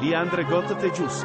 Leandre got the juice.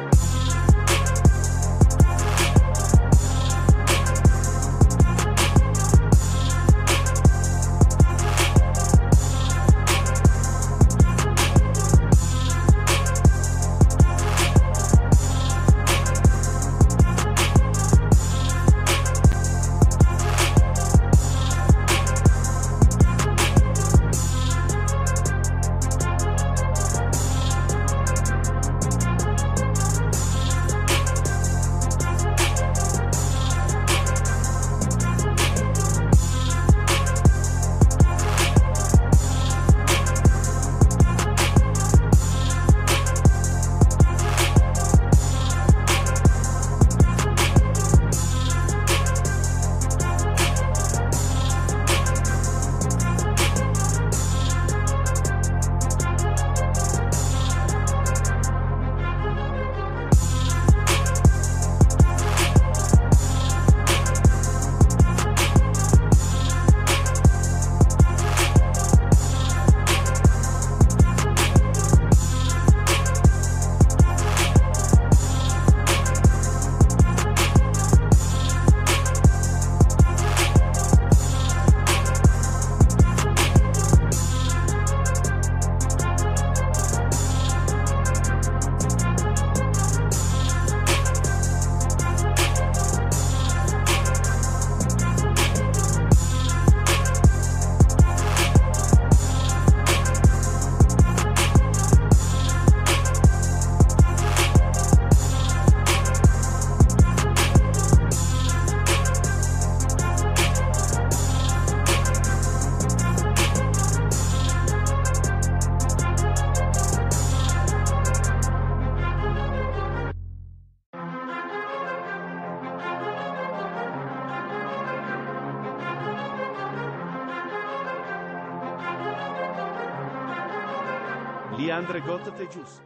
Leandre got the juice.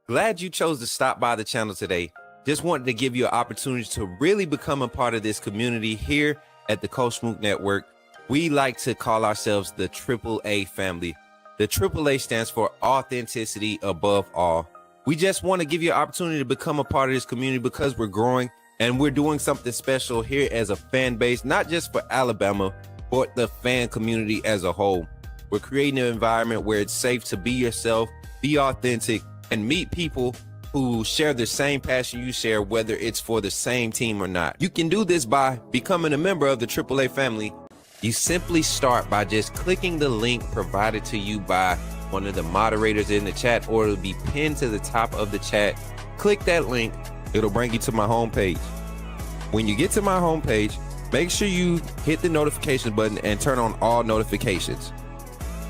Glad you chose to stop by the channel today. Just wanted to give you an opportunity to really become a part of this community here at the Coach Smook Network. We like to call ourselves the AAA family. The AAA stands for authenticity above all. We just want to give you an opportunity to become a part of this community because we're growing and we're doing something special here as a fan base, not just for Alabama, but the fan community as a whole. We're creating an environment where it's safe to be yourself, be authentic, and meet people who share the same passion you share, whether it's for the same team or not. You can do this by becoming a member of the AAA family. You simply start by just clicking the link provided to you by one of the moderators in the chat, or it'll be pinned to the top of the chat. Click that link, it'll bring you to my homepage. When you get to my homepage, make sure you hit the notification button and turn on all notifications.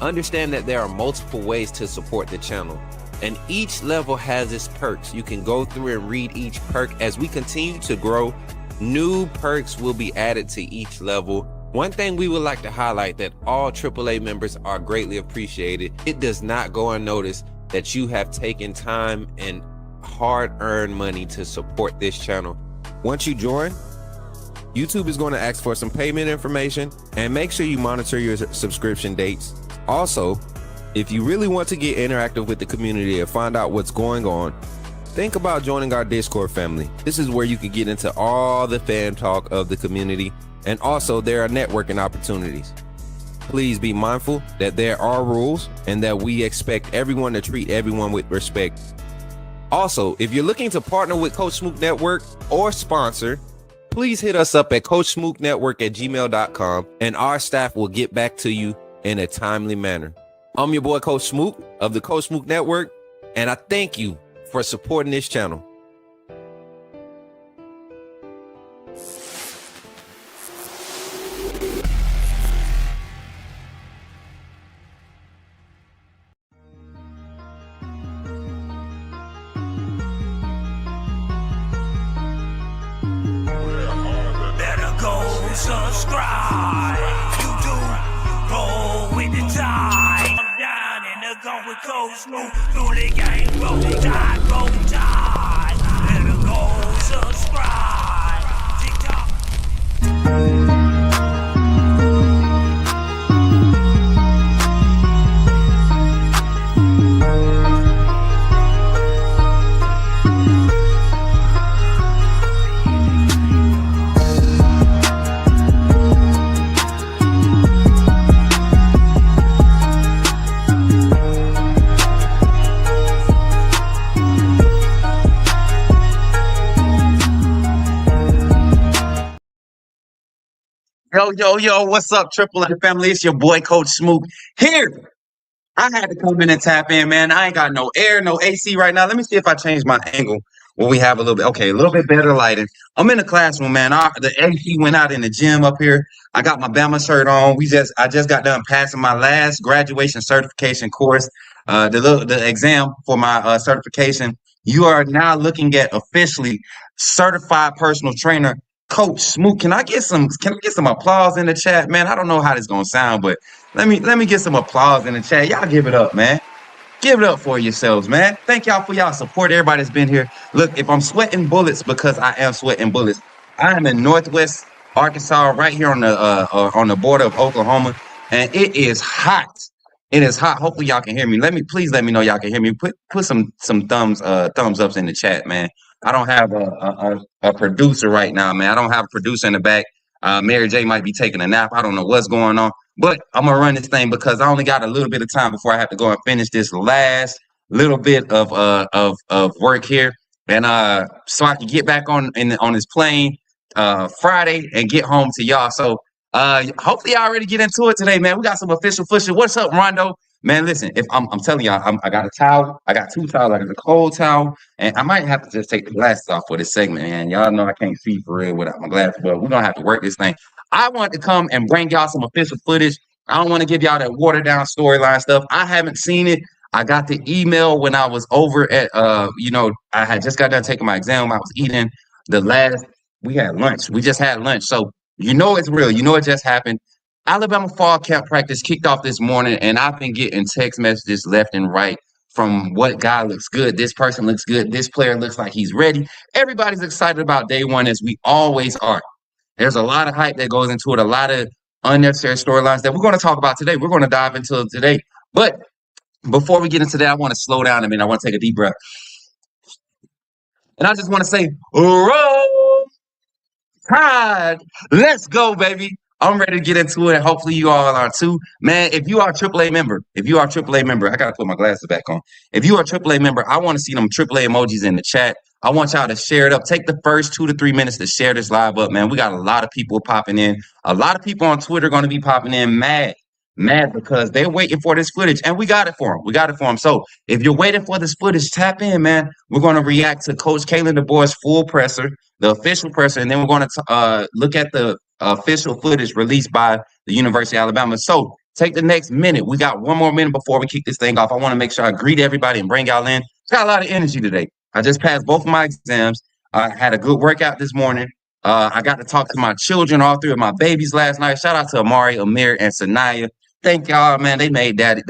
Understand that there are multiple ways to support the channel, and each level has its perks. You can go through and read each perk. As we continue to grow, new perks will be added to each level. One thing we would like to highlight that all AAA members are greatly appreciated. It does not go unnoticed that you have taken time and hard-earned money to support this channel. Once you join, YouTube is going to ask for some payment information, and make sure you monitor your subscription dates. Also, if you really want to get interactive with the community and find out what's going on, think about joining our Discord family. This is where you can get into all the fan talk of the community, and also there are networking opportunities. Please be mindful that there are rules and that we expect everyone to treat everyone with respect. Also, if you're looking to partner with Coach Smook Network or sponsor, please hit us up at coachsmooknetwork@gmail.com, and our staff will get back to you in a timely manner. I'm your boy, Coach Smook of the Coach Smook Network, and I thank you for supporting this channel. Subscribe, YouTube, roll with the tide. I'm down in the gun with Coach Smook, through the game, roll tide, roll tide. Better go subscribe, TikTok. Yo, what's up, Triple A family? It's your boy, Coach Smook. Here, I had to come in and tap in, man. I ain't got no air, no AC right now. Let me see if I change my angle. Well, we have a little bit, okay, a little bit better lighting. I'm in the classroom, man. The AC went out in the gym up here. I got my Bama shirt on. I just got done passing my last graduation certification course, the exam for my certification. You are now looking at officially certified personal trainer, Coach Smook. Can I get some applause in the chat, man? I don't know how this gonna sound, but let me get some applause in the chat. Y'all give it up, man. Give it up for yourselves, man. Thank y'all for y'all support. Everybody that's been here. Look, if I'm sweating bullets, because I am sweating bullets, I am in Northwest Arkansas, right here on the border of Oklahoma, and it is hot. It is hot. Hopefully y'all can hear me. Please let me know y'all can hear me. Put some thumbs ups in the chat, man. I don't have a producer right now, man. I don't have a producer in the back. Mary J might be taking a nap. I don't know what's going on. But I'm gonna run this thing because I only got a little bit of time before I have to go and finish this last little bit of work here, and so I can get back on this plane Friday and get home to y'all. So hopefully y'all ready to get into it today, man. We got some official footage. What's up, Rondo? Man, listen, if I'm telling y'all, I got a towel. I got two towels. I got a cold towel, and I might have to just take the glasses off for this segment, man. Y'all know I can't see for real without my glasses, but we're gonna have to work this thing. I want to come and bring y'all some official footage. I don't want to give y'all that watered down storyline stuff. I haven't seen it. I got the email when I was over at I had just got done taking my exam. I was eating we had lunch. We just had lunch. So you know it's real. You know it just happened. Alabama fall camp practice kicked off this morning, and I've been getting text messages left and right from what guy looks good. This person looks good. This player looks like he's ready. Everybody's excited about day one, as we always are. There's a lot of hype that goes into it, a lot of unnecessary storylines that we're going to talk about today. We're going to dive into it today. But before we get into that, I want to slow down a minute. I want to take a deep breath. And I just want to say, roll Tide. Let's go, baby. I'm ready to get into it, and hopefully you all are too. Man, if you are a AAA member, I got to put my glasses back on. If you are a AAA member, I want to see them AAA emojis in the chat. I want y'all to share it up. Take the first 2 to 3 minutes to share this live up, man. We got a lot of people popping in. A lot of people on Twitter going to be popping in mad because they're waiting for this footage, and we got it for them. So if you're waiting for this footage, tap in, man. We're going to react to Coach DeBoer's full presser, the official presser, and then we're going to look at the official footage released by the University of Alabama. So take the next minute. We got one more minute before we kick this thing off. I want to make sure I greet everybody and bring y'all in. Got a lot of energy today. I just passed both of my exams. I had a good workout this morning. I got to talk to my children, all 3 of my babies last night. Shout out to Amari, Amir, and Sanaya. Thank y'all, man. They gave daddy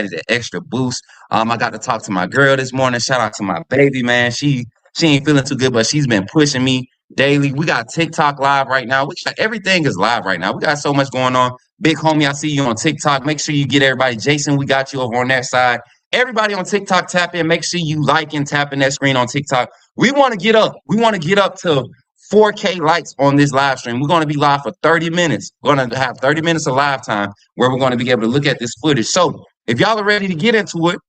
the extra boost. I got to talk to my girl this morning. Shout out to my baby, man. She ain't feeling too good, but she's been pushing me daily. We got TikTok live right now. Everything is live right now. We got so much going on. Big homie, I see you on TikTok. Make sure you get everybody. Jason, we got you over on that side. Everybody on TikTok, tap in. Make sure you like and tap in that screen on TikTok. We want to get up. We want to get up to 4K likes on this live stream. We're going to be live for 30 minutes. We're going to have 30 minutes of live time where we're going to be able to look at this footage. So if y'all are ready to get into it,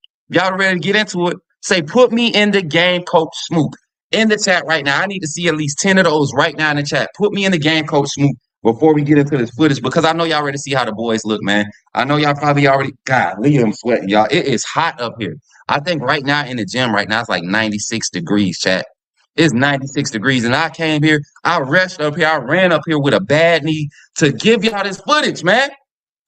say, put me in the game, Coach Smook. In the chat right now. I need to see at least 10 of those right now in the chat. Put me in the game, Coach Smook, before we get into this footage, because I know y'all ready to see how the boys look, man. I know y'all probably already, God, Lee, I'm sweating, y'all. It is hot up here. I think right now in the gym right now, it's like 96 degrees, chat. It's 96 degrees, and I came here. I rushed up here. I ran up here with a bad knee to give y'all this footage, man.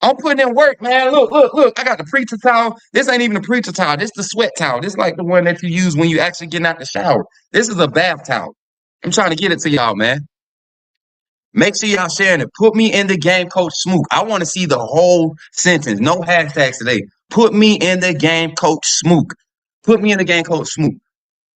I'm putting in work, man. Look. I got the preacher towel. This ain't even a preacher towel. This is the sweat towel. This is like the one that you use when you actually getting out the shower. This is a bath towel. I'm trying to get it to y'all, man. Make sure y'all sharing it. Put me in the game, Coach Smook. I want to see the whole sentence. No hashtags today. Put me in the game, Coach Smook. Put me in the game, Coach Smook.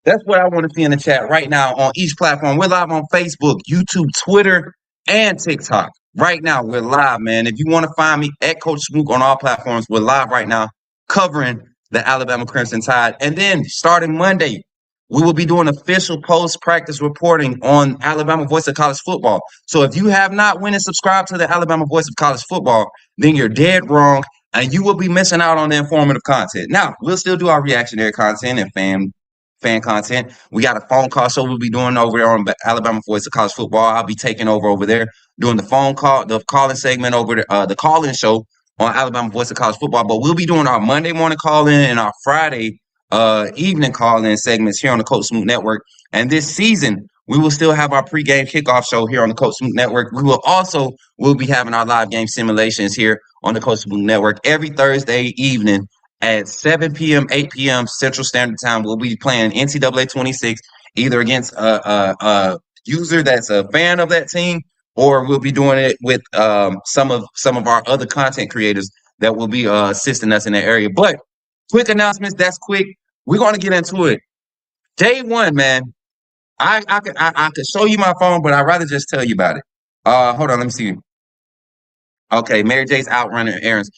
That's what I want to see in the chat right now on each platform. We're live on Facebook, YouTube, Twitter, and TikTok. Right now, we're live, man. If you want to find me at Coach Smook on all platforms, we're live right now covering the Alabama Crimson Tide. And then starting Monday, we will be doing official post-practice reporting on Alabama Voice of College Football. So if you have not went and subscribed to the Alabama Voice of College Football, then you're dead wrong, and you will be missing out on the informative content. Now, we'll still do our reactionary content and fan content. We got a phone call show we'll be doing over there on Alabama Voice of College Football. I'll be taking over there. doing the calling segment over the call-in show on Alabama Voice of College Football. But we'll be doing our Monday morning call-in and our Friday evening call-in segments here on the Coach Smook Network. And this season, we will still have our pregame kickoff show here on the Coach Smook Network. We'll be having our live game simulations here on the Coach Smook Network every Thursday evening at 7 p.m., 8 p.m. Central Standard Time. We'll be playing NCAA 26 either against a user that's a fan of that team, or we'll be doing it with some of our other content creators that will be assisting us in that area. But quick announcements. That's quick. We're going to get into it. Day one, man. I could show you my phone, but I'd rather just tell you about it. Hold on, let me see. Okay, Mary J's out running errands.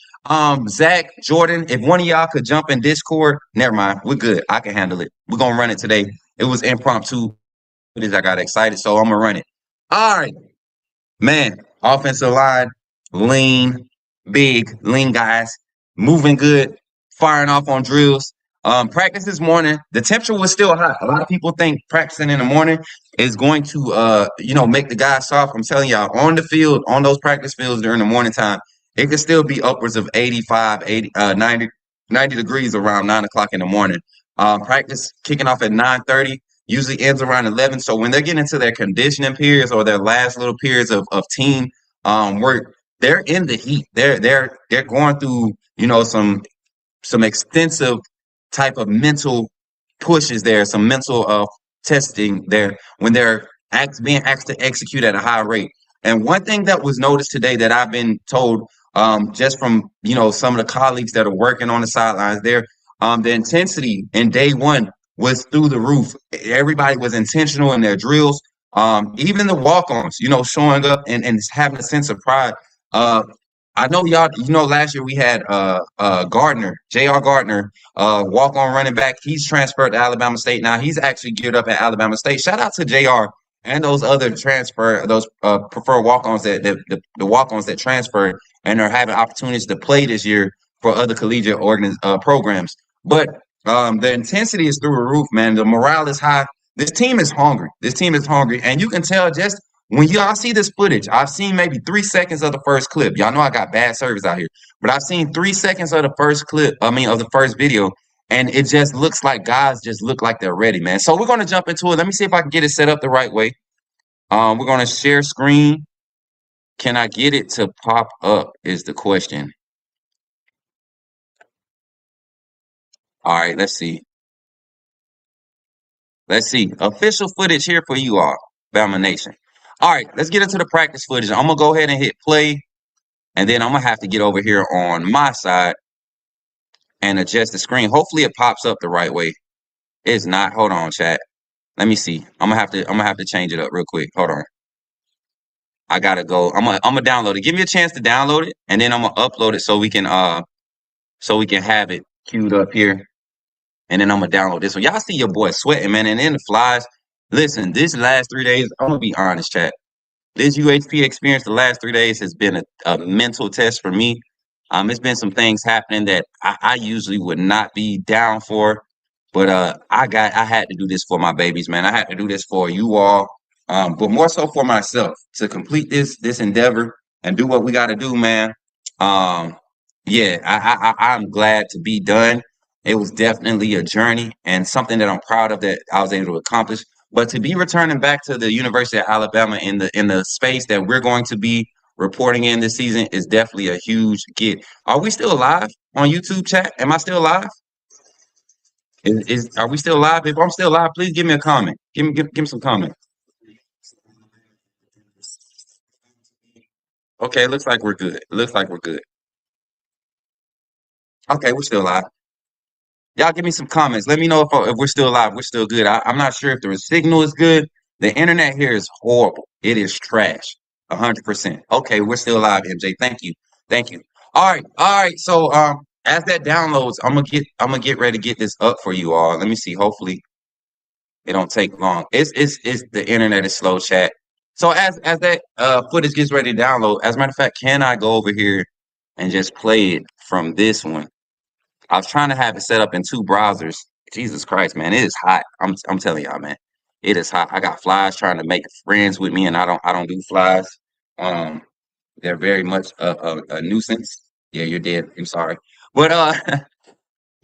Zach, Jordan, if one of y'all could jump in Discord, never mind. We're good. I can handle it. We're gonna run it today. It was impromptu. I got excited, so I'm gonna run it. All right, man. Offensive line, lean, lean guys, moving good, firing off on drills. Practice this morning, the temperature was still hot. A lot of people think practicing in the morning is going to, make the guys soft. I'm telling y'all, on the field, on those practice fields during the morning time, it could still be upwards of 85, 80, 90 degrees around 9 o'clock in the morning. Practice kicking off at 9:30, usually ends around 11. So when they're getting into their conditioning periods or their last little periods of team work, they're in the heat. They're going through, some extensive type of mental pushes there, some mental testing there when they're being asked to execute at a high rate. And one thing that was noticed today that I've been told just from some of the colleagues that are working on the sidelines there, the intensity in day one was through the roof. Everybody was intentional in their drills. Even the walk-ons, showing up and having a sense of pride. I know y'all, last year we had Gardner, J.R. Gardner, walk-on running back. He's transferred to Alabama State now. He's actually geared up at Alabama State. Shout out to J.R. and those other preferred walk-ons the walk-ons that transferred and are having opportunities to play this year for other collegiate programs. But the intensity is through the roof, man. The morale is high. This team is hungry. And you can tell just when y'all see this footage. I've seen maybe 3 seconds of the first clip. Y'all know I got bad service out here, but I've seen 3 seconds of the first clip. Of the first video, and it just looks like guys just look like they're ready, man. So we're gonna jump into it. Let me see if I can get it set up the right way. We're gonna share screen. Can I get it to pop up? Is the question. All right, let's see. Official footage here for you all, Bama Nation. All right, let's get into the practice footage. I'm going to go ahead and hit play, and then I'm going to have to get over here on my side and adjust the screen. Hopefully it pops up the right way. It's not. Hold on, chat. Let me see. I'm going to have to change it up real quick. Hold on. I got to go. I'm going to download it. Give me a chance to download it, and then I'm going to upload it so we can have it queued up here. And then I'm going to download this one. Y'all see your boy sweating, man, and then the flies. Listen, this last 3 days, I'm going to be honest, chat. This UHP experience the last 3 days has been a mental test for me. It's been some things happening that I usually would not be down for. But I had to do this for my babies, man. I had to do this for you all. But more so for myself to complete this endeavor and do what we got to do, man. I'm glad to be done. It was definitely a journey and something that I'm proud of that I was able to accomplish. But to be returning back to the University of Alabama in the space that we're going to be reporting in this season is definitely a huge get. Are we still live on YouTube, chat? Am I still live? Are we still live? If I'm still live, please give me a comment. Give me some comments. Okay, looks like we're good. Okay, we're still live. Y'all give me some comments. Let me know if we're still live. We're still good. I'm not sure if the signal is good. The internet here is horrible. It is trash. 100%. Okay, we're still live, MJ. Thank you. All right. So as that downloads, I'm gonna get ready to get this up for you all. Let me see. Hopefully, it don't take long. It's the internet is slow, chat. So as that footage gets ready to download, as a matter of fact, can I go over here and just play it from this one? I was trying to have it set up in 2 browsers. Jesus Christ, man, it is hot. I'm telling y'all, man, it is hot. I got flies trying to make friends with me, and I don't do flies. Um, they're very much a nuisance. Yeah, you're dead. I'm sorry, but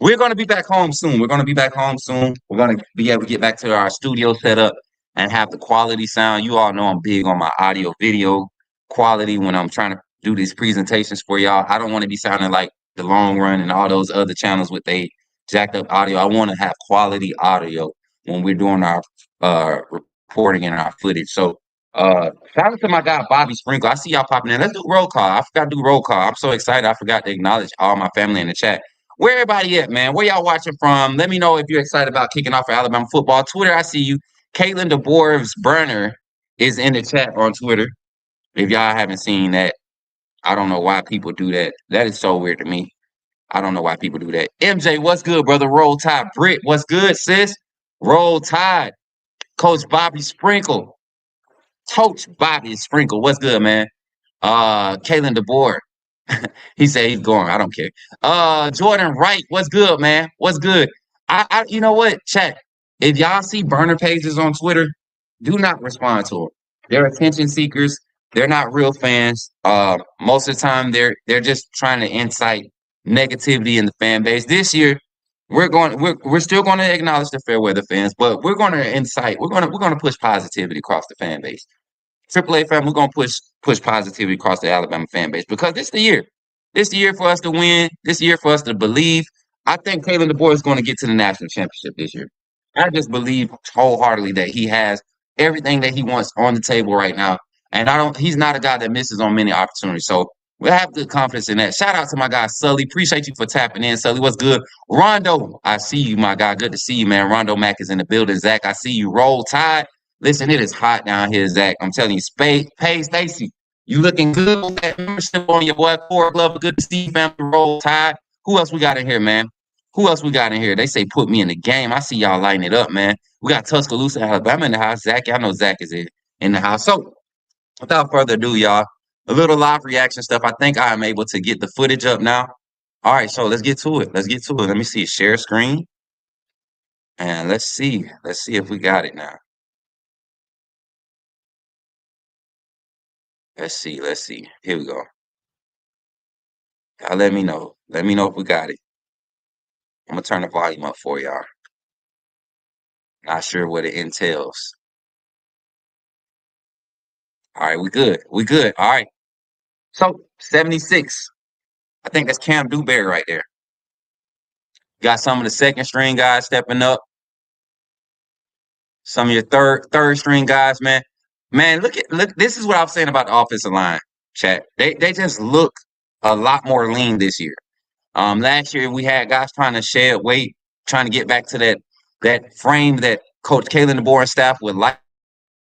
we're going to be back home soon. We're going to be back home soon. We're going to be able to get back to our studio setup and have the quality sound. You all know I'm big on my audio video quality when I'm trying to do these presentations for y'all. I don't want to be sounding like the long run and all those other channels with they jacked up audio. I want to have quality audio when we're doing our reporting and our footage. So shout out to my guy Bobby Sprinkle. I see y'all popping in. Let's do roll call. I forgot to do roll call. I'm so excited. I forgot to acknowledge all my family in the chat. Where everybody at, man? Where y'all watching from? Let me know if you're excited about kicking off for Alabama football. Twitter, I see you. Caitlin DeBoer's burner is in the chat on Twitter. If y'all haven't seen that, I don't know why people do that. That is so weird to me. I don't know why people do that. MJ, what's good, brother? Roll Tide. Britt, what's good, sis? Roll Tide. Coach Bobby Sprinkle. Coach Bobby Sprinkle. What's good, man? Kalen DeBoer. He said he's going. I don't care. Jordan Wright, what's good, man? What's good? You know what? Chat. If y'all see burner pages on Twitter, do not respond to them. They're attention seekers. They're not real fans. Most of the time, they're just trying to incite negativity in the fan base. This year, we're still going to acknowledge the fair weather fans, but we're going to incite. We're going to push positivity across the fan base. AAA fan, we're gonna push positivity across the Alabama fan base because this is the year. This is the year for us to win. This is the year for us to believe. I think Kalen DeBoer is going to get to the national championship this year. I just believe wholeheartedly that he has everything that he wants on the table right now. And he's not a guy that misses on many opportunities. So we have good confidence in that. Shout out to my guy Sully. Appreciate you for tapping in, Sully. What's good? Rondo, I see you, my guy. Good to see you, man. Rondo Mack is in the building. Zach, I see you. Roll Tide. Listen, it is hot down here, Zach. I'm telling you, Paige Stacy, you looking good with that membership on your boy Core Glove. Good to see you, family. Roll Tide. Who else we got in here, man? Who else we got in here? They say put me in the game. I see y'all lighting it up, man. We got Tuscaloosa, Alabama in the house. Zach, y'all know Zach is in the house. So without further ado, y'all, a little live reaction stuff. I think I am able to get the footage up now. All right, so let's get to it. Let's get to it. Let me see. Share screen. And let's see. Let's see if we got it now. Let's see. Let's see. Here we go. Y'all let me know. Let me know if we got it. I'm going to turn the volume up for y'all. Not sure what it entails. All right, we good. We good. All right. So 76. I think that's Cam DeBoer right there. Got some of the second string guys stepping up. Some of your third string guys, man. Man, look. This is what I was saying about the offensive line, chat. They just look a lot more lean this year. Last year we had guys trying to shed weight, trying to get back to that frame that Coach Kalen DeBoer and staff would like.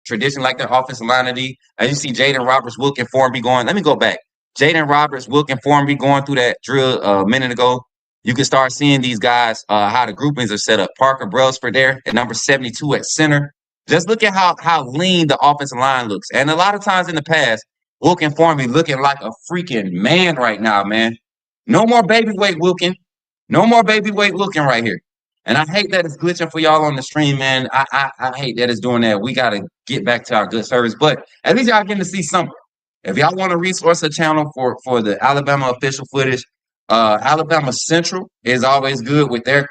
Tradition like their offensive line to be. As you see Jaden Roberts, Wilk, and Formby going. Let me go back. Jaden Roberts, Wilk, and Formby going through that drill a minute ago. You can start seeing these guys, how the groupings are set up. Parker Brailsford there at number 72 at center. Just look at how lean the offensive line looks. And a lot of times in the past, Wilk and Formby looking like a freaking man right now, man. No more baby weight Wilkin. No more baby weight looking right here. And I hate that it's glitching for y'all on the stream, man. I hate that it's doing that. We got to get back to our good service. But at least y'all getting to see something. If y'all want to resource a channel for the Alabama official footage, Alabama Central is always good with their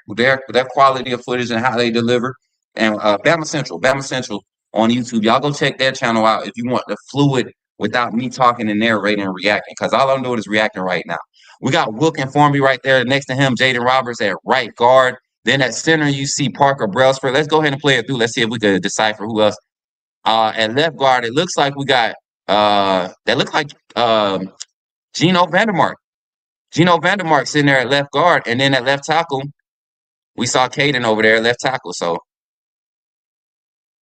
quality of footage and how they deliver. And Bama Central on YouTube. Y'all go check that channel out if you want the fluid without me talking and narrating and reacting. Because all I'm doing is reacting right now. We got Wilk and Formby right there. Next to him, Jaden Roberts at right guard. Then at center, you see Parker Brailsford. Let's go ahead and play it through. Let's see if we could decipher who else. At left guard, it looks like we got that looks like Gino Vandermark. Gino Vandermark sitting there at left guard. And then at left tackle, we saw Caden over there at left tackle. So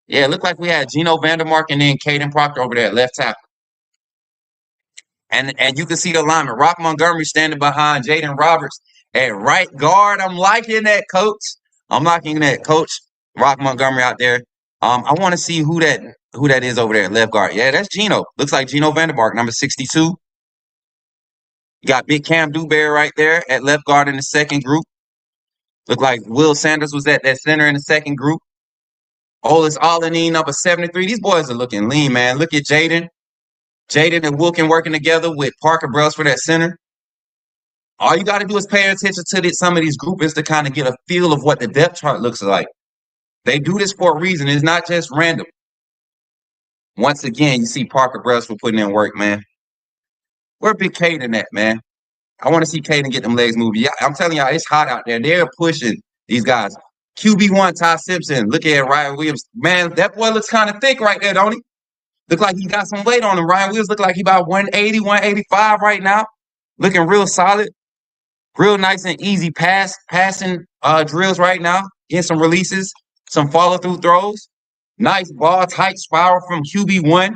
yeah, it looked like we had Gino Vandermark and then Caden Proctor over there at left tackle. And you can see the alignment. Rock Montgomery standing behind Jaden Roberts at right guard. I'm liking that, coach. I'm liking that, coach. Rock Montgomery out there. I want to see who that is over there at left guard. Yeah, that's Gino. Looks like Gino Vandermark, number 62. You got Big Cam DeBoer right there at left guard in the second group. Look like Will Sanders was at that center in the second group. Olis Alani, number 73. These boys are looking lean, man. Look at Jaden. Jaden and Wilkin working together with Parker Brailsford at center. All you got to do is pay attention to some of these groupings to kind of get a feel of what the depth chart looks like. They do this for a reason. It's not just random. Once again, you see Parker Brailsford putting in work, man. Where Big Caden at, man? I want to see Caden get them legs moving. Yeah, I'm telling y'all, it's hot out there. They're pushing these guys. QB1, Ty Simpson. Look at Ryan Williams. Man, that boy looks kind of thick right there, don't he? Look like he got some weight on him. Ryan Williams look like he about 180, 185 right now. Looking real solid. Real nice and easy passing drills right now. Getting some releases, some follow-through throws. Nice ball, tight spiral from QB1.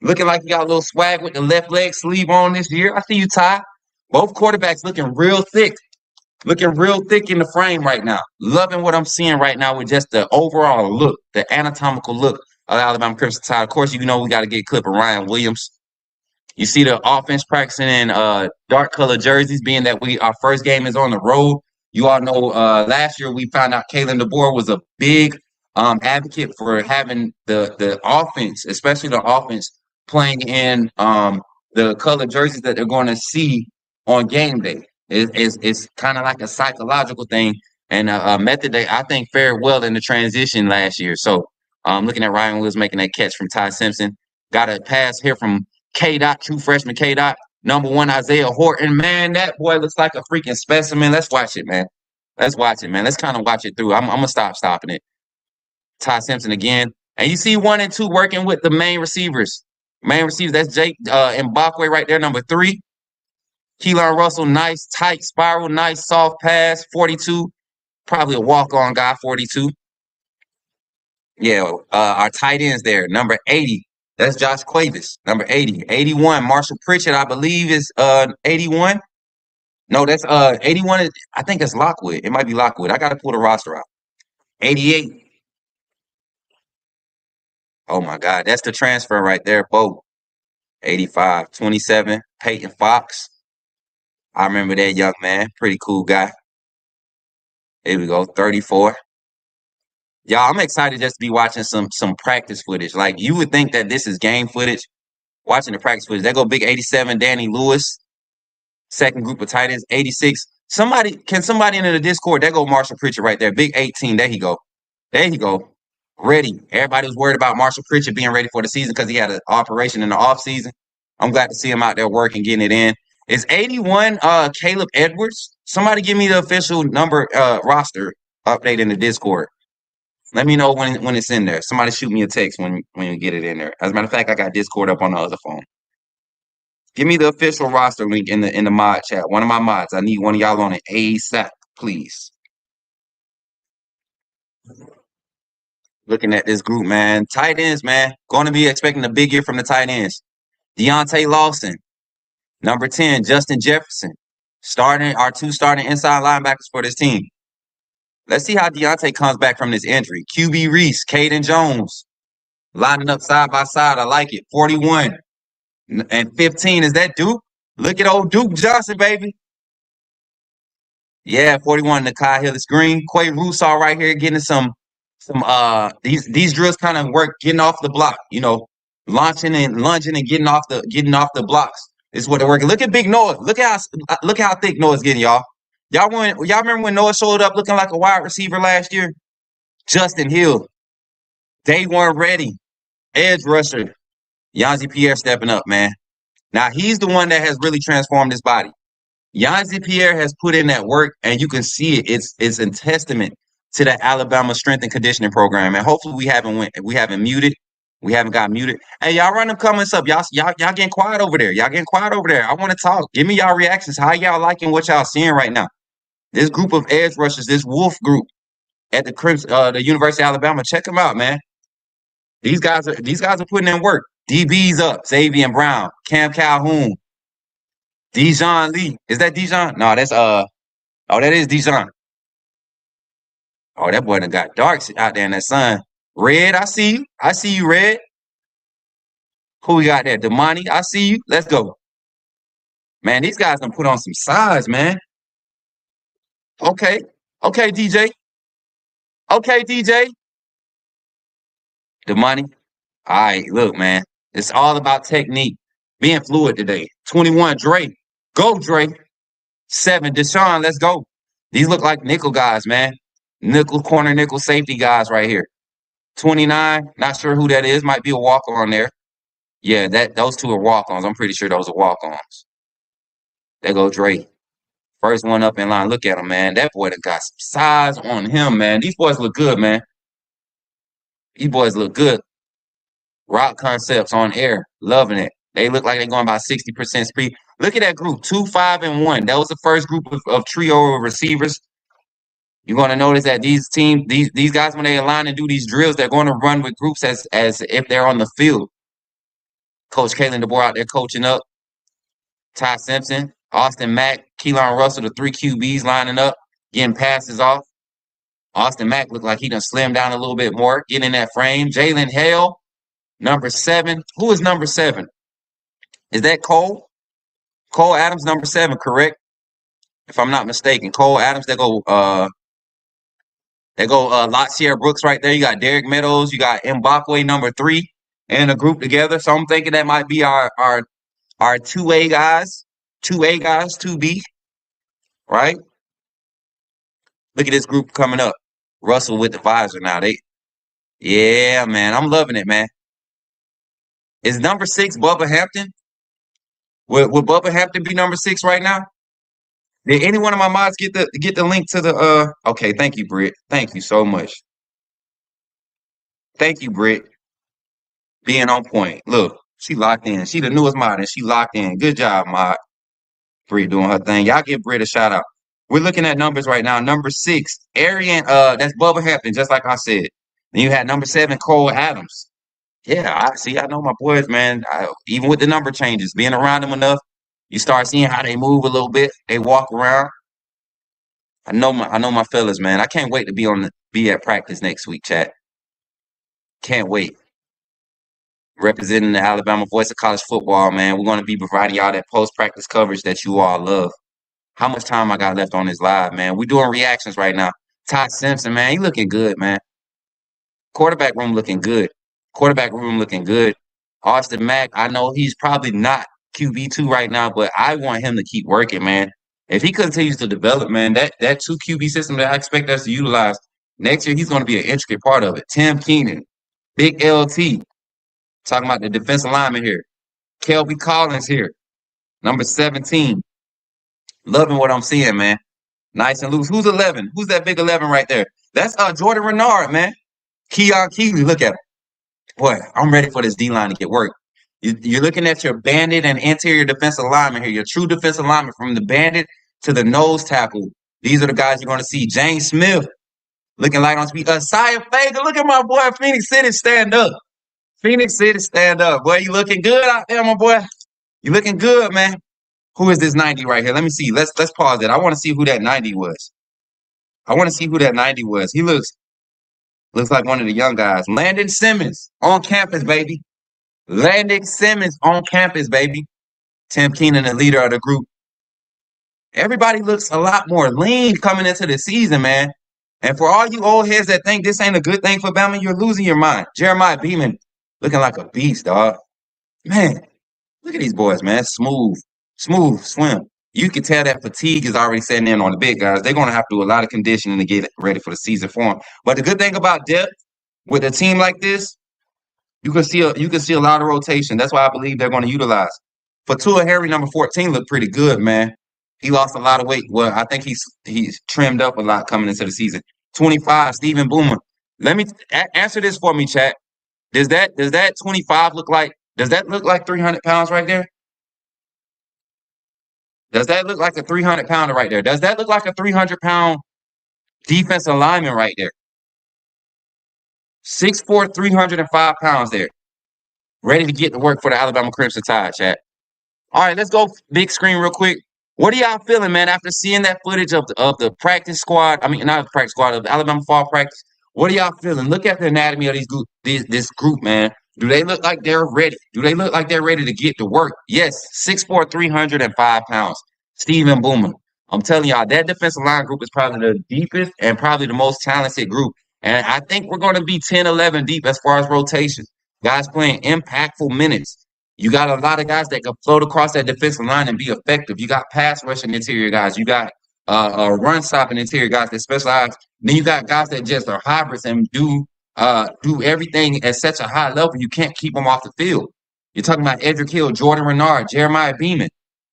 Looking like he got a little swag with the left leg sleeve on this year. I see you, Ty. Both quarterbacks looking real thick. Looking real thick in the frame right now. Loving what I'm seeing right now with just the overall look, the anatomical look of Alabama Crimson Tide. Of course, you know we got to get a clip of Ryan Williams. You see the offense practicing in dark color jerseys, being that our first game is on the road. You all know last year we found out Kalen DeBoer was a big advocate for having the offense, especially the offense, playing in the color jerseys that they're going to see on game day. It's kind of like a psychological thing and a method that I think fared well in the transition last year. So looking at Ryan Williams making that catch from Ty Simpson. Got a pass here from K-Dot, true freshman K-Dot. Number 1, Isaiah Horton. Man, that boy looks like a freaking specimen. Let's watch it, man. Let's watch it, man. Let's kind of watch it through. I'm going to stop stopping it. Ty Simpson again. And you see 1 and 2 working with the main receivers. Main receivers, that's Jake Mbakwe right there, number 3. Keelan Russell, nice, tight spiral, nice, soft pass, 42. Probably a walk-on guy, 42. Yeah, our tight ends there, number 80. That's Josh Cuevas, number 80. 81, Marshall Pritchett, I believe, is 81. No, that's 81. I think it's Lockwood. It might be Lockwood. I got to pull the roster out. 88. Oh, my God. That's the transfer right there, Bo. 85. 27, Peyton Fox. I remember that young man. Pretty cool guy. Here we go. 34. Y'all, I'm excited just to be watching some practice footage. Like, you would think that this is game footage. Watching the practice footage. There go big 87, Danny Lewis. Second group of tight ends, 86. Can somebody into the Discord? There go Marshall Pritchett right there. Big 18. There he go. There he go. Ready. Everybody was worried about Marshall Pritchett being ready for the season because he had an operation in the offseason. I'm glad to see him out there working, getting it in. Is 81 Caleb Edwards? Somebody give me the official number roster update in the Discord. Let me know when it's in there. Somebody shoot me a text when you get it in there. As a matter of fact, I got Discord up on the other phone. Give me the official roster link in the mod chat. One of my mods. I need one of y'all on it ASAP, please. Looking at this group, man. Tight ends, man. Going to be expecting a big year from the tight ends. Deontay Lawson. Number 10, Justin Jefferson. Our 2 starting inside linebackers for this team. Let's see how Deontay comes back from this injury. QB Reese, Caden Jones. Lining up side by side. I like it. 41 and 15. Is that Duke? Look at old Duke Johnson, baby. Yeah, 41, Nakai Hillis Green. Quay Russaw right here getting some these drills kind of work getting off the block, launching and lunging and getting off the blocks. Is what they're working. Look at Big Noah. Look how thick Noah's getting, y'all. Y'all remember when Noah showed up looking like a wide receiver last year? Justin Hill. Day 1 ready. Edge rusher. Yanzi Pierre stepping up, man. Now, he's the one that has really transformed his body. Yanzi Pierre has put in that work, and you can see it. It's a testament to the Alabama strength and conditioning program. And hopefully we haven't muted. We haven't got muted. Hey, y'all run them comments up. Y'all getting quiet over there. I want to talk. Give me y'all reactions. How y'all liking what y'all seeing right now? This group of edge rushers, this Wolf group at the University of Alabama, check them out, man. These guys are putting in work. DB's up. Xavier Brown, Cam Calhoun, Dijon Lee. Is that Dijon? No, that's that is Dijon. Oh, that boy done got dark out there in that sun. Red, I see you. I see you, Red. Who we got there? Damani, I see you. Let's go. Man, these guys done put on some size, man. Okay, DJ. Okay, DJ. Damani. All right, look, man. It's all about technique. being fluid today. 21, Dre. Go, Dre. 7, Deshaun, let's go. These look like nickel guys, man. Nickel, corner, nickel, safety guys right here. 29, not sure who that is. Might be a walk-on there. Yeah, those two are walk-ons. I'm pretty sure those are walk-ons. There go Dre. First one up in line. Look at him, man. That boy done got some size on him, man. These boys look good, man. These boys look good. Rock concepts on air. Loving it. They look like they're going about 60% speed. Look at that group. 2, 5, and 1. That was the first group of trio of receivers. You're going to notice that these guys, when they align and do these drills, they're going to run with groups as if they're on the field. Coach Kalen DeBoer out there coaching up. Ty Simpson, Austin Mack, Keelan Russell, the 3 QBs lining up, getting passes off. Austin Mack looked like he done slimmed down a little bit more, getting in that frame. Jalen Hale, number 7. Who is number 7? Is that Cole? Cole Adams, number 7, correct? If I'm not mistaken. Cole Adams, they go Latsier Brooks right there. You got Derek Meadows. You got Mbakwe, number 3, in a group together. So I'm thinking that might be our 2A guys. 2B, right? Look at this group coming up. Russell with the visor now. Yeah, man. I'm loving it, man. Is number 6 Bubba Hampton? Would Bubba Hampton be number 6 right now? Did any one of my mods get the link to the okay, thank you, Britt. Thank you so much. Thank you, Britt. Being on point. Look, she locked in. She the newest mod and she locked in. Good job, mod. Britt doing her thing. Y'all give Britt a shout out. We're looking at numbers right now. Number 6, Arian, that's Bubba Hampton, just like I said. Then you had number 7, Cole Adams. Yeah, I know my boys, man. Even with the number changes, being around them enough, you start seeing how they move a little bit. They walk around. I know my fellas, man. I can't wait to be at practice next week, chat. Can't wait. Representing the Alabama voice of college football, man. We're going to be providing y'all that post-practice coverage that you all love. How much time I got left on this live, man? We're doing reactions right now. Ty Simpson, man, he looking good, man. Quarterback room looking good. Austin Mack, I know he's probably not QB2 right now, but I want him to keep working, man. If he continues to develop, man, that 2 QB system that I expect us to utilize next year, he's going to be an intricate part of it. Tim Keenan, Big LT, talking about the defensive lineman here. Kelby Collins here, number 17. Loving what I'm seeing, man. Nice and loose. Who's 11? Who's that big 11 right there? That's Jordan Renard, man. Keon Keeley, look at him. Boy, I'm ready for this D-line to get work. You're looking at your bandit and interior defensive lineman here, your true defensive lineman from the bandit to the nose tackle. These are the guys you're going to see. James Smith, looking light on speed. Sia Fager, look at my boy. Phoenix City, stand up. Boy, you looking good out there, my boy. You looking good, man. Who is this 90 right here? Let me see. Let's pause it. I want to see who that 90 was. He looks like one of the young guys. Landon Simmons on campus, baby. Tim Keenan, the leader of the group. Everybody looks a lot more lean coming into the season, man. And for all you old heads that think this ain't a good thing for Bama, you're losing your mind. Jeremiah Beeman looking like a beast, dog. Man, look at these boys, man. Smooth, swim. You can tell that fatigue is already setting in on the big guys. They're going to have to do a lot of conditioning to get ready for the season for them. But the good thing about depth with a team like this, you can see a lot of rotation. That's why I believe they're going to utilize. Fatua Harry, number 14, looked pretty good, man. He lost a lot of weight. Well, I think he's trimmed up a lot coming into the season. 25, Stephen Boomer. Let me answer this for me, chat. Does that 25 look like? Does that look like 300 pounds right there? Does that look like a 300-pounder right there? Does that look like a 300-pound defensive lineman right there? 6'4", 305 pounds there. Ready to get to work for the Alabama Crimson Tide, chat. All right, let's go big screen real quick. What are y'all feeling, man, after seeing that footage of the practice squad? I mean, not the practice squad, of the Alabama fall practice. What are y'all feeling? Look at the anatomy of this group, man. Do they look like they're ready? Do they look like they're ready to get to work? Yes, 6'4", 305 pounds. Stephen Boomer. I'm telling y'all, that defensive line group is probably the deepest and probably the most talented group. And I think we're going to be 10, 11 deep as far as rotation. Guys playing impactful minutes. You got a lot of guys that can float across that defensive line and be effective. You got pass rushing interior guys. You got run stopping interior guys that specialize. Then you got guys that just are hybrids and do everything at such a high level you can't keep them off the field. You're talking about Edric Hill, Jordan Renard, Jeremiah Beeman.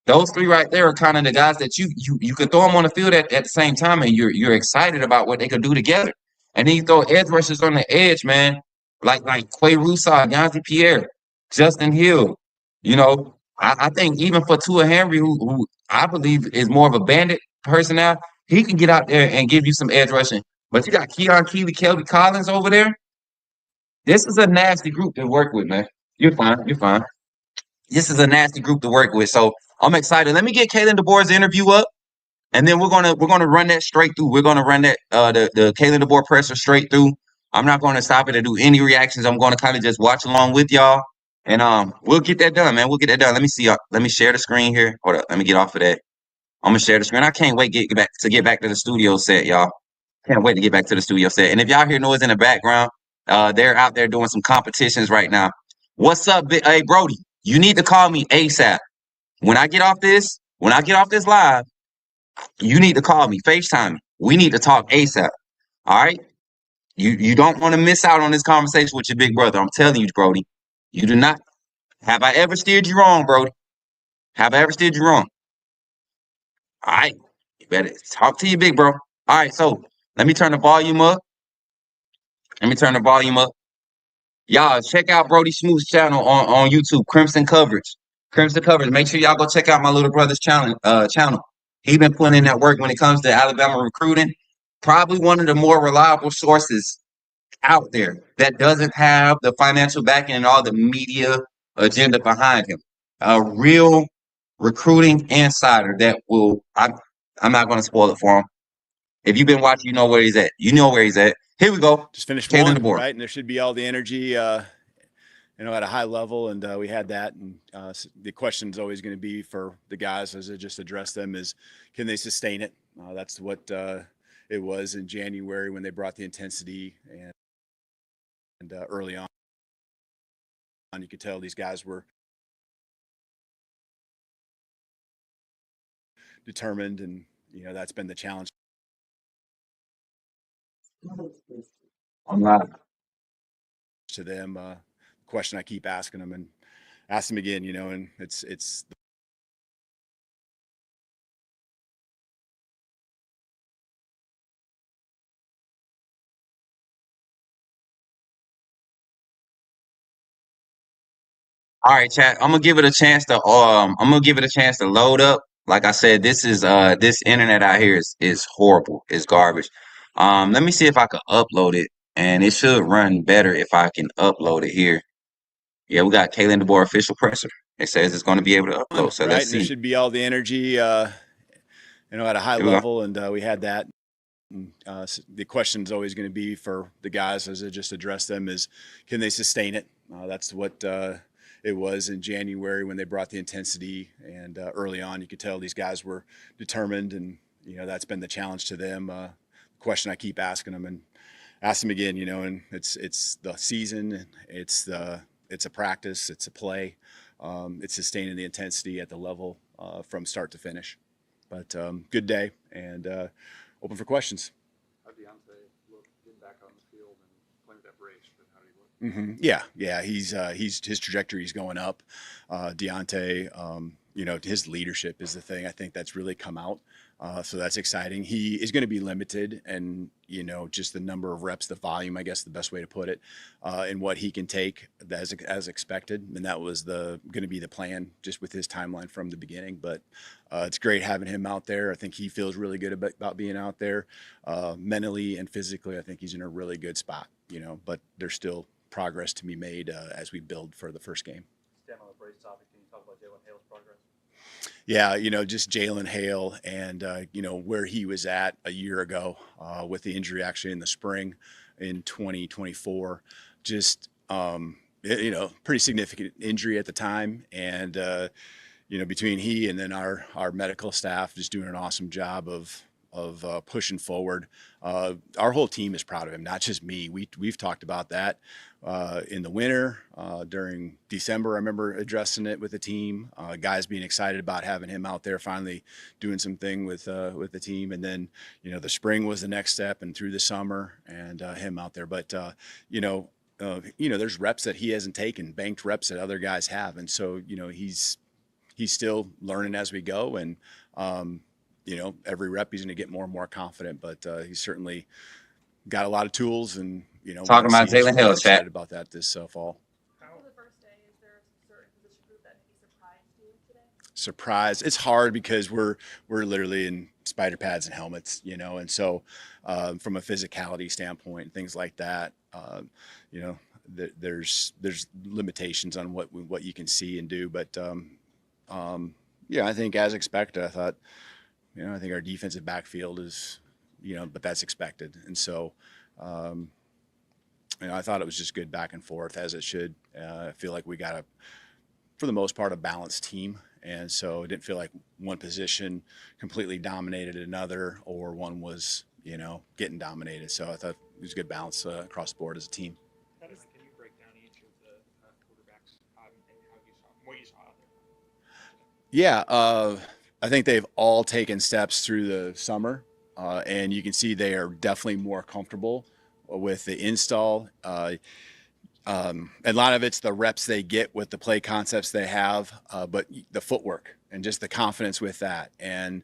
Those three right there are kind of the guys that you can throw them on the field at the same time, and you're excited about what they could do together. And then you throw edge rushers on the edge, man, like Quay Roussard, Yanzi Pierre, Justin Hill. You know, I think even for Tua Henry, who I believe is more of a bandit person now, he can get out there and give you some edge rushing. But you got Keon Keeley, Kelby Collins over there. This is a nasty group to work with, man. You're fine. You're fine. This is a nasty group to work with. So I'm excited. Let me get Kalen DeBoer's interview up, and then we're gonna run that straight through. We're gonna run that the Kalen DeBoer presser straight through. I'm not gonna stop it to do any reactions. I'm gonna kind of just watch along with y'all. And we'll get that done, man. We'll get that done. Let me see y'all. Let me share the screen here. Hold up. Let me get off of that. I'm gonna share the screen. I can't wait to get back to the studio set, y'all. Can't wait to get back to the studio set. And if y'all hear noise in the background, they're out there doing some competitions right now. What's up, hey Brody? You need to call me ASAP. When I get off this live, you need to call me, FaceTime me. We need to talk ASAP. All right? You don't want to miss out on this conversation with your big brother. I'm telling you, Brody. You do not. Have I ever steered you wrong, Brody? Have I ever steered you wrong? All right. You better talk to your big bro. All right, so let me turn the volume up. Y'all, check out Brody Smook's channel on YouTube, Crimson Coverage. Crimson Coverage. Make sure y'all go check out my little brother's channel. He been putting in that work when it comes to Alabama recruiting. Probably one of the more reliable sources out there that doesn't have the financial backing and all the media agenda behind him. A real recruiting insider that will. I'm not going to spoil it for him. If you've been watching, you know where he's at. You know where he's at. Here we go. Just finished Kalen one, DeBoer. right? And there should be all the energy, at a high level, and we had that. And the question is always going to be for the guys, as I just addressed them, is can they sustain it? That's what it was in January when they brought the intensity, and early on, you could tell these guys were determined, and that's been the challenge I'm not. to them. Question I keep asking them and ask them again, and it's All right, chat. I'm gonna give it a chance to load up. Like I said, this internet out here is horrible. It's garbage. Let me see if I can upload it, and it should run better if I can upload it here. Yeah, we got Kalen DeBoer official presser. It says it's going to be able to upload. So right. let's And there see. should be all the energy, at a high Here we go. level, and we had that. And, the question is always going to be for the guys, as I just addressed them, is can they sustain it? That's what it was in January when they brought the intensity, and early on, you could tell these guys were determined, and that's been the challenge to them. Question I keep asking them and ask them again, and it's the season, it's a practice, it's a play, it's sustaining the intensity at the level from start to finish. But good day, and open for questions. How Deontay look getting back on the field and playing with that brace? But how do you look? Yeah. He's his trajectory is going up. Deontay, his leadership is the thing I think that's really come out. So that's exciting. He is going to be limited, and just the number of reps, the volume, I guess the best way to put it, and what he can take as expected. And that was going to be the plan, just with his timeline from the beginning. But it's great having him out there. I think he feels really good about being out there, mentally and physically. I think he's in a really good spot. But there's still progress to be made as we build for the first game. Stand on the brace topic. Can you talk about Jalen Hale's progress? Yeah, just Jalen Hale and, where he was at a year ago with the injury actually in the spring in 2024. Just, pretty significant injury at the time. And, between he and then our medical staff just doing an awesome job of, of pushing forward. Our whole team is proud of him, not just me. We've talked about that in the winter, during December. I remember addressing it with the team, guys being excited about having him out there, finally doing something with the team. And then, the spring was the next step, and through the summer, and him out there. But there's reps that he hasn't taken, banked reps that other guys have, and so he's still learning as we go. And every rep he's going to get more and more confident, but he's certainly got a lot of tools, and Talking about Jalen Hill, chat. excited about that this fall. After the first day, is there a certain position group that maybe surprised you today? Surprise! It's hard because we're literally in spider pads and helmets, and so from a physicality standpoint, things like that, there's limitations on what you can see and do, but I think as expected, I think our defensive backfield is, but that's expected. And so, I thought it was just good back and forth, as it should. I feel like we got for the most part, a balanced team. And so it didn't feel like one position completely dominated another, or one was, getting dominated. So I thought it was a good balance across the board as a team. Can you break down each of the quarterbacks and what you saw out there? Yeah, I think they've all taken steps through the summer, and you can see they are definitely more comfortable with the install. A lot of it's the reps they get with the play concepts they have, but the footwork and just the confidence with that. And,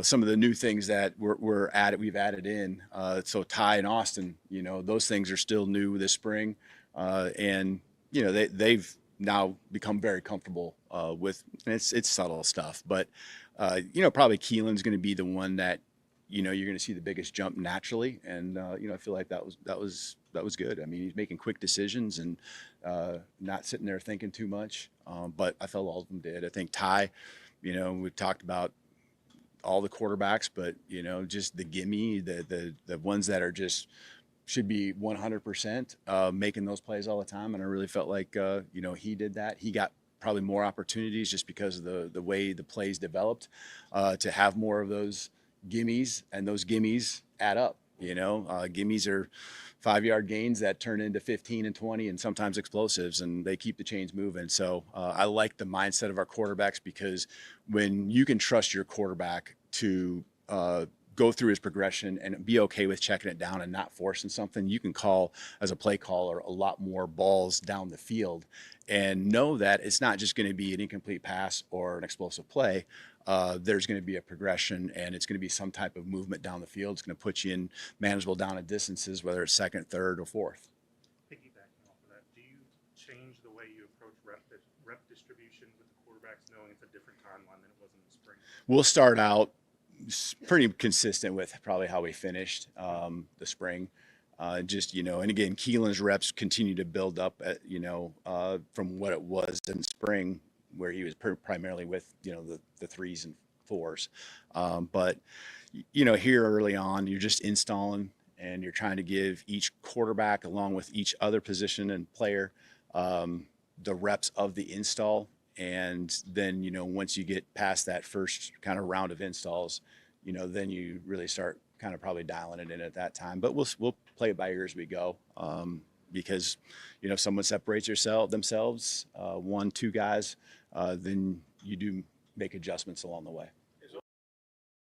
some of the new things that we've added in. So Ty and Austin, those things are still new this spring. And, they've now become very comfortable with, and it's subtle stuff, but, probably Keelan's going to be the one that, you're going to see the biggest jump naturally. And, I feel like that was good. I mean, he's making quick decisions and not sitting there thinking too much. But I felt all of them did. I think Ty, we've talked about all the quarterbacks, but, just the gimme, the ones that are just should be 100% making those plays all the time. And I really felt like, he did that. He got probably more opportunities just because of the way the plays developed to have more of those gimmies, and those gimmies add up. Gimmies are 5-yard gains that turn into 15 and 20 and sometimes explosives, and they keep the chains moving. So I like the mindset of our quarterbacks, because when you can trust your quarterback to go through his progression and be okay with checking it down and not forcing something, you can call, as a play caller, a lot more balls down the field, and know that it's not just going to be an incomplete pass or an explosive play. There's going to be a progression, and it's going to be some type of movement down the field. It's going to put you in manageable down and distances, whether it's second, third, or fourth. Piggybacking off of that, do you change the way you approach rep distribution with the quarterbacks, knowing it's a different timeline than it was in the spring? We'll start out pretty consistent with probably how we finished the spring. And again, Keelan's reps continue to build up from what it was in spring, where he was primarily with, the 3s and 4s. But here early on, you're just installing, and you're trying to give each quarterback, along with each other position and player, the reps of the install. And then, once you get past that first kind of round of installs, then you really start kind of probably dialing it in at that time. But we'll play it by ear as we go, because, if someone separates themselves, 1-2 guys, then you do make adjustments along the way.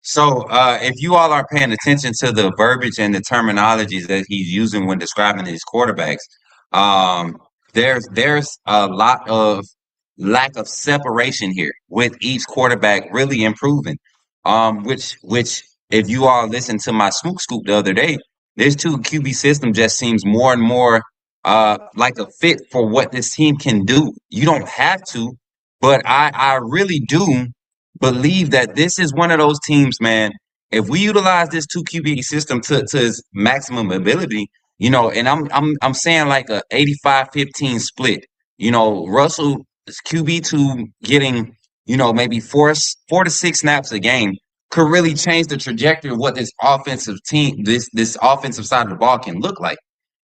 So if you all are paying attention to the verbiage and the terminologies that he's using when describing his quarterbacks, there's a lot of lack of separation here, with each quarterback really improving. Which if you all listen to my Smook Scoop the other day, this 2 QB system just seems more and more like a fit for what this team can do. You don't have to, but I really do believe that this is one of those teams, man. If we utilize this 2 QB system to its maximum ability, and I'm saying like a 85-15 split. Russell QB2 getting, maybe 4 to 6 snaps a game could really change the trajectory of what this offensive team, this offensive side of the ball can look like.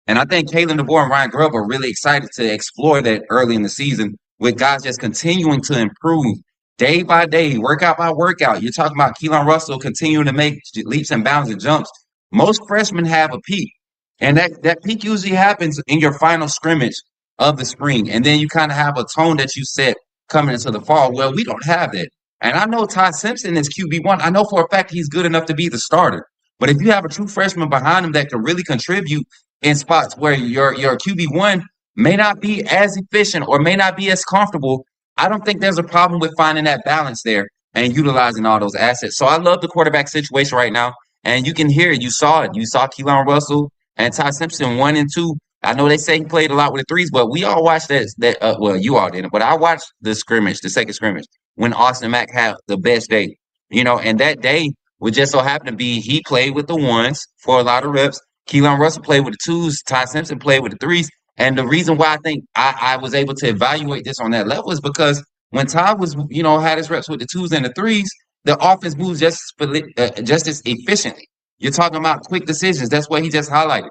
And I think Kalen DeBoer and Ryan Grubb are really excited to explore that early in the season, with guys just continuing to improve day by day, workout by workout. You're talking about Keelan Russell continuing to make leaps and bounds and jumps. Most freshmen have a peak, and that peak usually happens in your final scrimmage of the spring, and then you kind of have a tone that you set coming into the fall. Well, we don't have that, and I know Ty Simpson is QB1. I know for a fact he's good enough to be the starter. But if you have a true freshman behind him that can really contribute in spots where your QB1 may not be as efficient or may not be as comfortable, I don't think there's a problem with finding that balance there and utilizing all those assets. So I love the quarterback situation right now. And you can hear it. You saw it. You saw Keelan Russell and Ty Simpson 1 and 2. I know they say he played a lot with the threes, but we all watched well, you all didn't, but I watched the scrimmage, the second scrimmage, when Austin Mack had the best day. And that day would just so happen to be he played with the ones for a lot of reps. Keelan Russell played with the twos. Ty Simpson played with the threes. And the reason why I think I was able to evaluate this on that level is because when Ty was, had his reps with the twos and the threes, the offense moves just as efficiently. You're talking about quick decisions. That's what he just highlighted.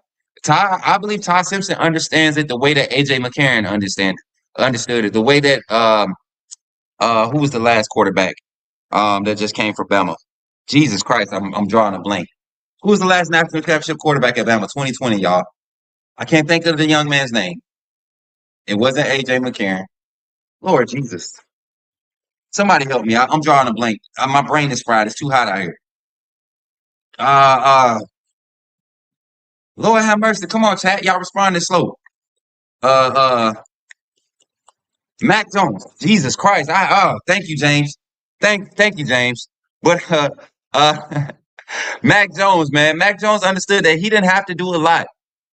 I believe Ty Simpson understands it the way that AJ McCarron understood it. The way that who was the last quarterback that just came from Bama? Jesus Christ, I'm drawing a blank. Who was the last national championship quarterback at Bama? 2020, y'all. I can't think of the young man's name. It wasn't AJ McCarron. Lord Jesus. Somebody help me. I'm drawing a blank. My brain is fried. It's too hot out here. Lord have mercy. Come on, chat. Y'all responding slow. Mac Jones. Jesus Christ. Thank you, James. Thank you, James. But Mac Jones, man. Mac Jones understood that he didn't have to do a lot.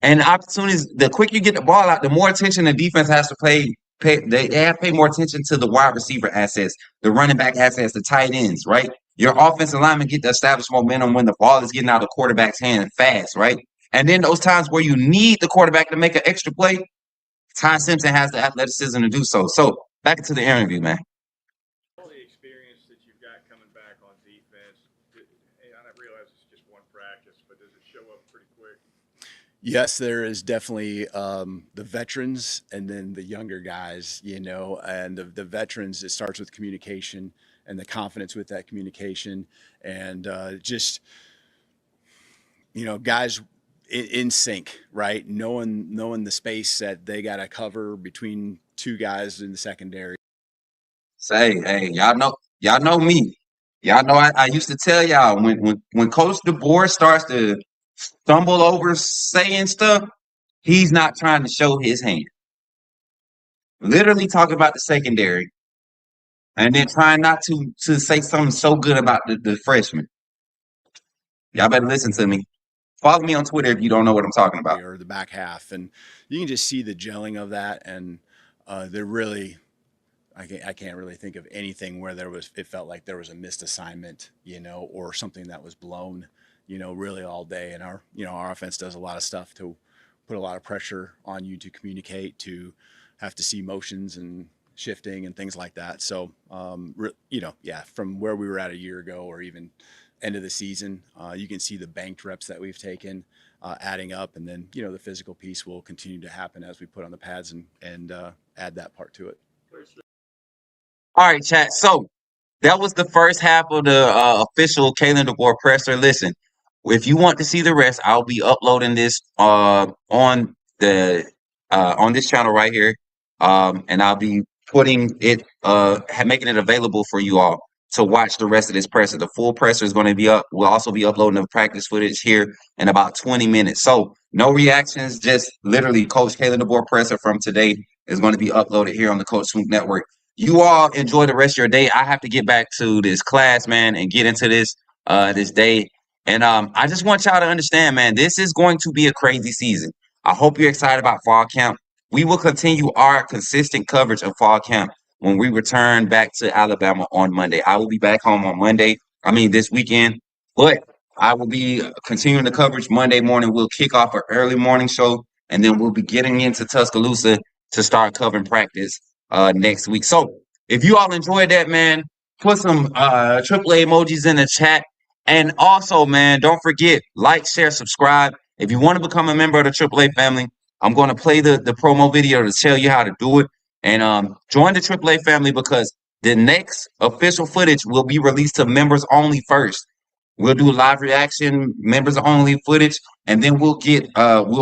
And opportunities, the quicker you get the ball out, the more attention the defense has to pay. They have to pay more attention to the wide receiver assets, the running back assets, the tight ends, right? Your offensive linemen get to establish momentum when the ball is getting out of the quarterback's hand fast, right? And then those times where you need the quarterback to make an extra play, Ty Simpson has the athleticism to do so. So back into the interview, man. All the experience that you've got coming back on defense, and I realize it's just one practice, but does it show up pretty quick? Yes, there is definitely the veterans and then the younger guys, and the veterans, it starts with communication and the confidence with that communication and just, guys in sync, right? Knowing the space that they got to cover between two guys in the secondary. Say, hey, y'all know me. Y'all know I used to tell y'all when Coach DeBoer starts to stumble over saying stuff, he's not trying to show his hand. Literally talking about the secondary and then trying not to say something so good about the freshmen. Y'all better listen to me. Follow me on Twitter if you don't know what I'm talking about. Or the back half. And you can just see the gelling of that. And they're really, I can't really think of anything where it felt like there was a missed assignment, or something that was blown, really all day. And our offense does a lot of stuff to put a lot of pressure on you to communicate, to have to see motions and shifting and things like that. So, from where we were at a year ago or even end of the season, you can see the banked reps that we've taken adding up. And then, the physical piece will continue to happen as we put on the pads and add that part to it. All right, chat. So that was the first half of the official Kalen DeBoer presser. Listen, if you want to see the rest, I'll be uploading this on this channel right here, and I'll be putting it, making it available for you all to watch the rest of this presser. The full presser is going to be up. We'll also be uploading the practice footage here in about 20 minutes. So no reactions, just literally Coach Kalen DeBoer presser from today is going to be uploaded here on the Coach Smook Network. You all enjoy the rest of your day. I have to get back to this class, man, and get into this day. And I just want y'all to understand, man, this is going to be a crazy season. I hope you're excited about fall camp. We will continue our consistent coverage of fall camp when we return back to Alabama on Monday. I will be back home on this weekend, but I will be continuing the coverage Monday morning. We'll kick off an early morning show, and then we'll be getting into Tuscaloosa to start covering practice next week. So if you all enjoyed that, man, put some AAA emojis in the chat. And also, man, don't forget, like, share, subscribe. If you want to become a member of the AAA family, I'm going to play the promo video to tell you how to do it. And join the AAA family because The next official footage will be released to members only first. We'll do live reaction, members only footage, and then we'll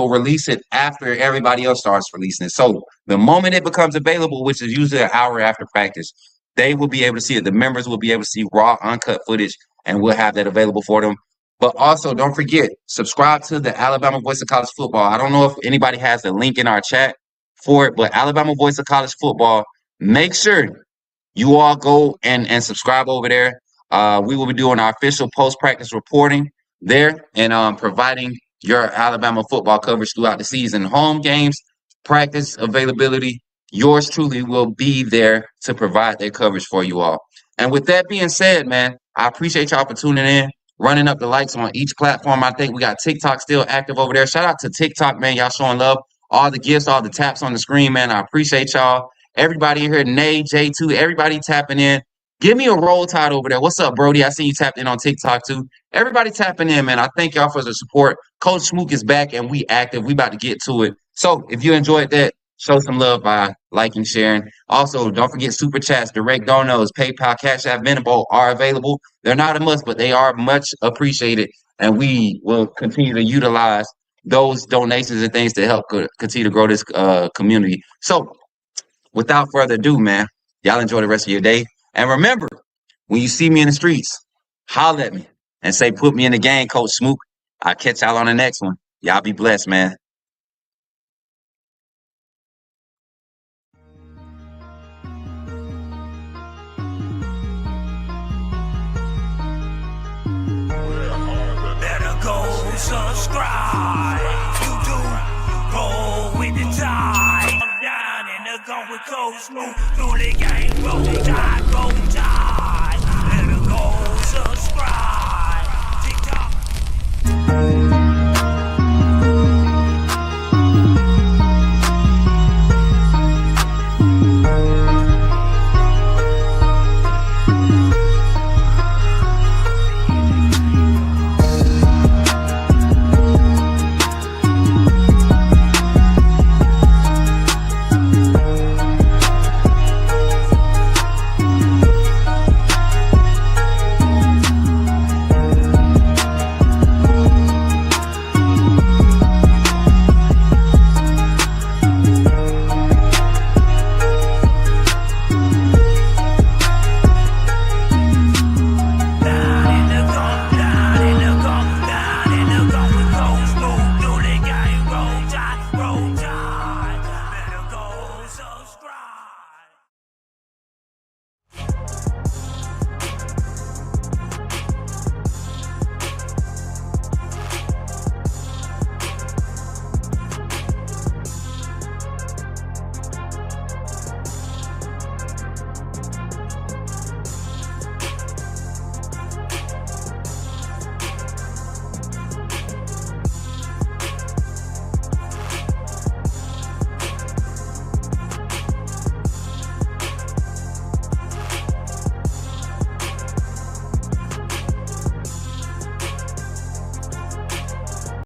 release it after everybody else starts releasing it. So the moment it becomes available, which is usually an hour after practice, they will be able to see it. The members will be able to see raw, uncut footage, and we'll have that available for them. But also, don't forget, subscribe to the Alabama Voice of College Football. I don't know if anybody has the link in our chat for it, but Alabama Voice of College Football, make sure you all go and subscribe over there. We will be doing our official post-practice reporting there and providing your Alabama football coverage throughout the season. Home games, practice availability, yours truly will be there to provide that coverage for you all. And with that being said, man, I appreciate y'all for tuning in, running up the likes on each platform. I think we got TikTok still active over there. Shout out to TikTok, man. Y'all showing love. All the gifts, all the taps on the screen, man. I appreciate y'all. Everybody in here, Nay, J2, everybody tapping in. Give me a roll tide over there. What's up, Brody? I see you tapped in on TikTok too. Everybody tapping in, man. I thank y'all for the support. Coach Smook is back and we active. We about to get to it. So if you enjoyed that, show some love by liking, sharing. Also, don't forget super chats, direct donos, PayPal, Cash App, Venmo are available. They're not a must, but they are much appreciated. And we will continue to utilize those donations and things to help continue to grow this community. So without further ado, man, y'all enjoy the rest of your day. And remember, when you see me in the streets, holler at me and say, put me in the game, Coach Smook. I'll catch y'all on the next one. Y'all be blessed, man. Better go subscribe. You do roll with the tide. I'm down in the gun with Coach Smook. Through the game, roll tide, roll